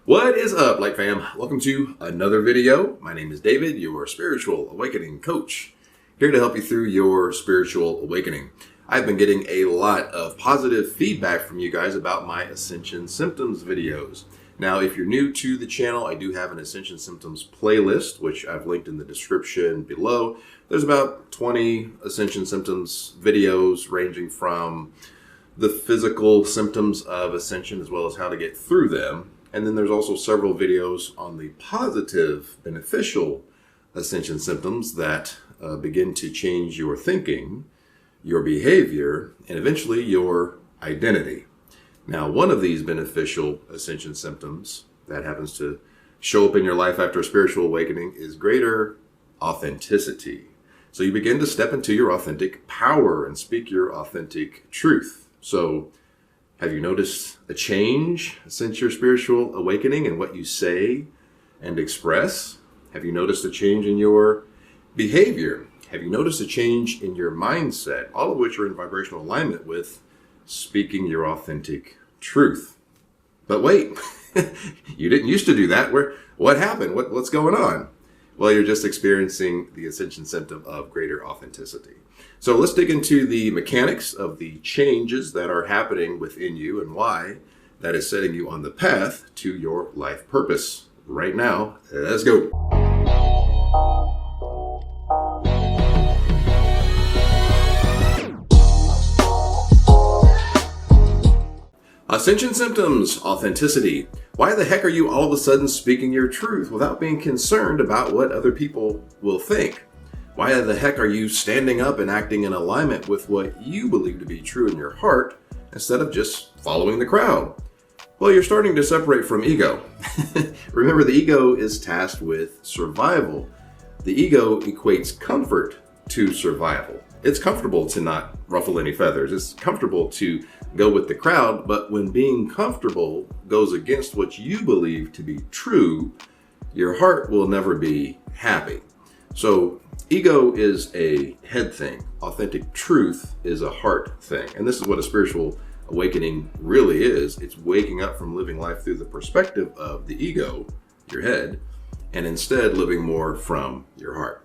What is up, Light Fam? Welcome to another video. My name is David, your spiritual awakening coach, here to help you through your spiritual awakening. I've been getting a lot of positive feedback from you guys about my Ascension Symptoms videos. Now, if you're new to the channel, I do have an Ascension Symptoms playlist, which I've linked in the description below. There's about 20 Ascension Symptoms videos ranging from the physical symptoms of Ascension as well as how to get through them. And then there's also several videos on the positive, beneficial Ascension symptoms that begin to change your thinking, your behavior, and eventually your identity. Now, one of these beneficial Ascension symptoms that happens to show up in your life after a spiritual awakening is greater authenticity. So you begin to step into your authentic power and speak your authentic truth. So have you noticed a change since your spiritual awakening in what you say and express? Have you noticed a change in your behavior? Have you noticed a change in your mindset? All of which are in vibrational alignment with speaking your authentic truth. But wait, you didn't used to do that. What happened? What's going on? Well, you're just experiencing the Ascension symptom of greater authenticity. So let's dig into the mechanics of the changes that are happening within you and why that is setting you on the path to your life purpose. Right now, let's go. Ascension symptoms, authenticity. Why the heck are you all of a sudden speaking your truth without being concerned about what other people will think? Why the heck are you standing up and acting in alignment with what you believe to be true in your heart instead of just following the crowd? Well, you're starting to separate from ego. Remember, the ego is tasked with survival. The ego equates comfort to survival. It's comfortable to not ruffle any feathers. It's comfortable to go with the crowd, but when being comfortable goes against what you believe to be true, your heart will never be happy. So ego is a head thing. Authentic truth is a heart thing. And this is what a spiritual awakening really is. It's waking up from living life through the perspective of the ego, your head, and instead living more from your heart.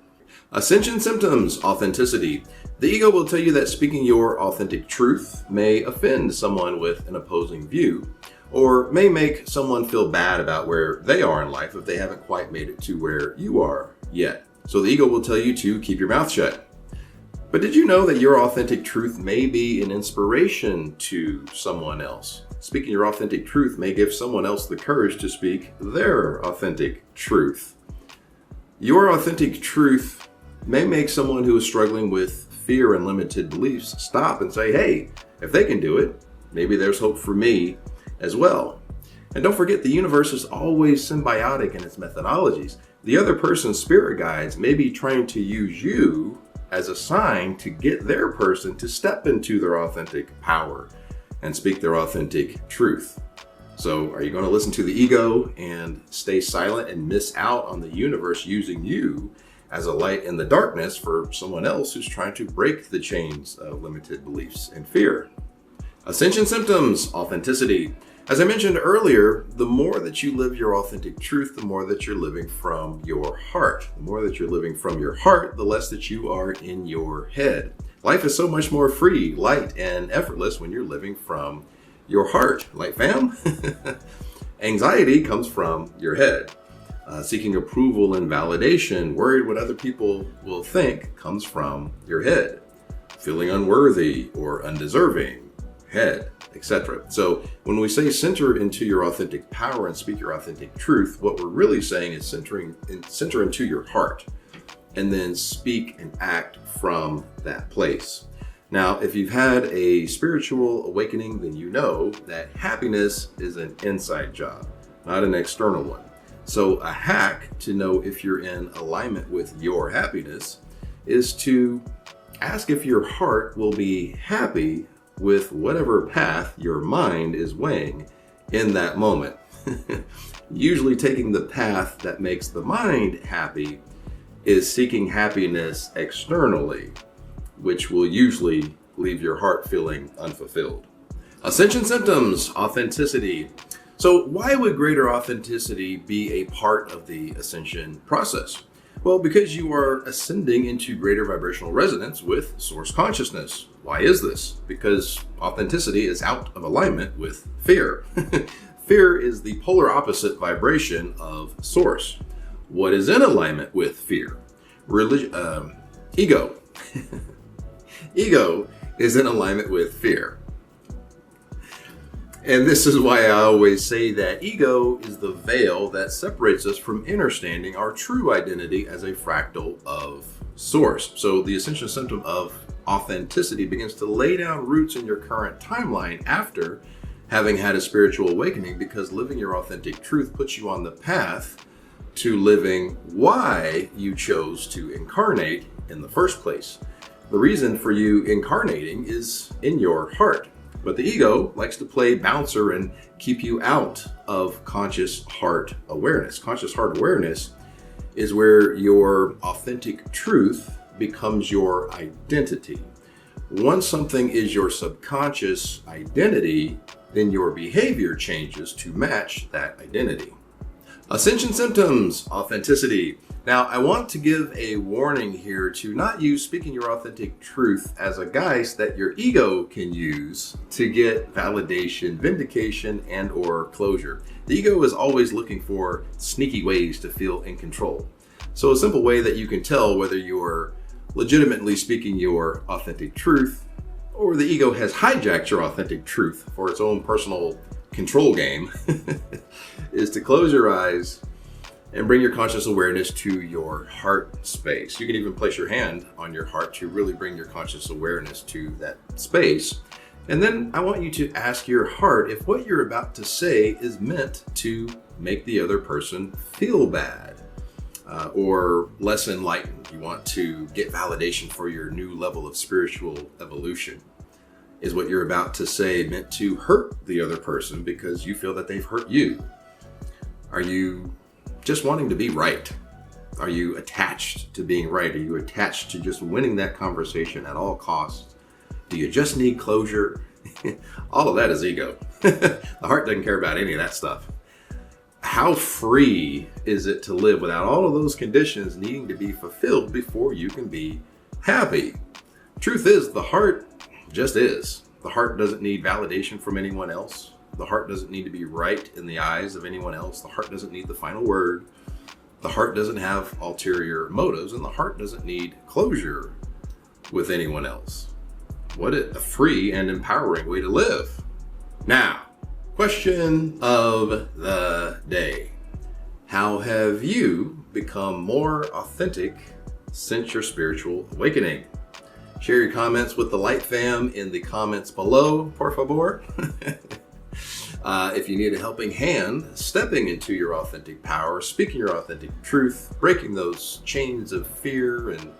Ascension symptoms, authenticity. The ego will tell you that speaking your authentic truth may offend someone with an opposing view, or may make someone feel bad about where they are in life if they haven't quite made it to where you are yet. So the ego will tell you to keep your mouth shut. But did you know that your authentic truth may be an inspiration to someone else? Speaking your authentic truth may give someone else the courage to speak their authentic truth. Your authentic truth may make someone who is struggling with fear and limited beliefs stop and say, hey, if they can do it, maybe there's hope for me as well. And don't forget, the universe is always symbiotic in its methodologies. The other person's spirit guides may be trying to use you as a sign to get their person to step into their authentic power and speak their authentic truth. So are you going to listen to the ego and stay silent and miss out on the universe using you as a light in the darkness for someone else who's trying to break the chains of limited beliefs and fear? Ascension symptoms, authenticity. As I mentioned earlier, the more that you live your authentic truth, the more that you're living from your heart. The more that you're living from your heart, the less that you are in your head. Life is so much more free, light, and effortless when you're living from your heart. Light fam? Anxiety comes from your head. Seeking approval and validation, worried what other people will think, comes from your head. Feeling unworthy or undeserving, head, etc. So when we say center into your authentic power and speak your authentic truth, what we're really saying is center into your heart and then speak and act from that place. Now, if you've had a spiritual awakening, then you know that happiness is an inside job, not an external one. So a hack to know if you're in alignment with your happiness is to ask if your heart will be happy with whatever path your mind is weighing in that moment. Usually taking the path that makes the mind happy is seeking happiness externally, which will usually leave your heart feeling unfulfilled. Ascension symptoms, authenticity. So why would greater authenticity be a part of the ascension process? Well, because you are ascending into greater vibrational resonance with source consciousness. Why is this? Because authenticity is out of alignment with fear. Fear is the polar opposite vibration of source. What is in alignment with fear? Ego. Ego is in alignment with fear. And this is why I always say that ego is the veil that separates us from understanding our true identity as a fractal of source. So the essential symptom of authenticity begins to lay down roots in your current timeline after having had a spiritual awakening, because living your authentic truth puts you on the path to living why you chose to incarnate in the first place. The reason for you incarnating is in your heart. But the ego likes to play bouncer and keep you out of conscious heart awareness. Conscious heart awareness is where your authentic truth becomes your identity. Once something is your subconscious identity, then your behavior changes to match that identity. Ascension symptoms, authenticity. Now, I want to give a warning here to not use speaking your authentic truth as a guise that your ego can use to get validation, vindication, and or closure. The ego is always looking for sneaky ways to feel in control. So a simple way that you can tell whether you're legitimately speaking your authentic truth or the ego has hijacked your authentic truth for its own personal control game is to close your eyes and bring your conscious awareness to your heart space. You can even place your hand on your heart to really bring your conscious awareness to that space. And then I want you to ask your heart if what you're about to say is meant to make the other person feel bad or less enlightened. You want to get validation for your new level of spiritual evolution. Is what you're about to say meant to hurt the other person because you feel that they've hurt you? Are you just wanting to be right? Are you attached to being right? Are you attached to just winning that conversation at all costs? Do you just need closure? All of that is ego. The heart doesn't care about any of that stuff. How free is it to live without all of those conditions needing to be fulfilled before you can be happy? Truth is, the heart just is. The heart doesn't need validation from anyone else. The heart doesn't need to be right in the eyes of anyone else. The heart doesn't need the final word. The heart doesn't have ulterior motives, and the heart doesn't need closure with anyone else. What a free and empowering way to live. Now, question of the day. How have you become more authentic since your spiritual awakening? Share your comments with the Light Fam in the comments below, por favor. If you need a helping hand stepping into your authentic power, speaking your authentic truth, breaking those chains of fear and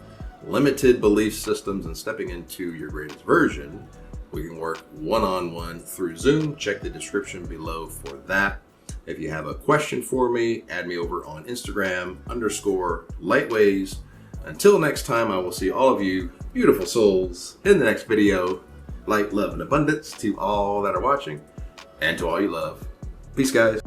limited belief systems and stepping into your greatest version, we can work one-on-one through Zoom. Check the description below for that. If you have a question for me, add me over on Instagram _Lightways. Until next time, I will see all of you beautiful souls in the next video. Light, love, and abundance to all that are watching and to all you love. Peace, guys.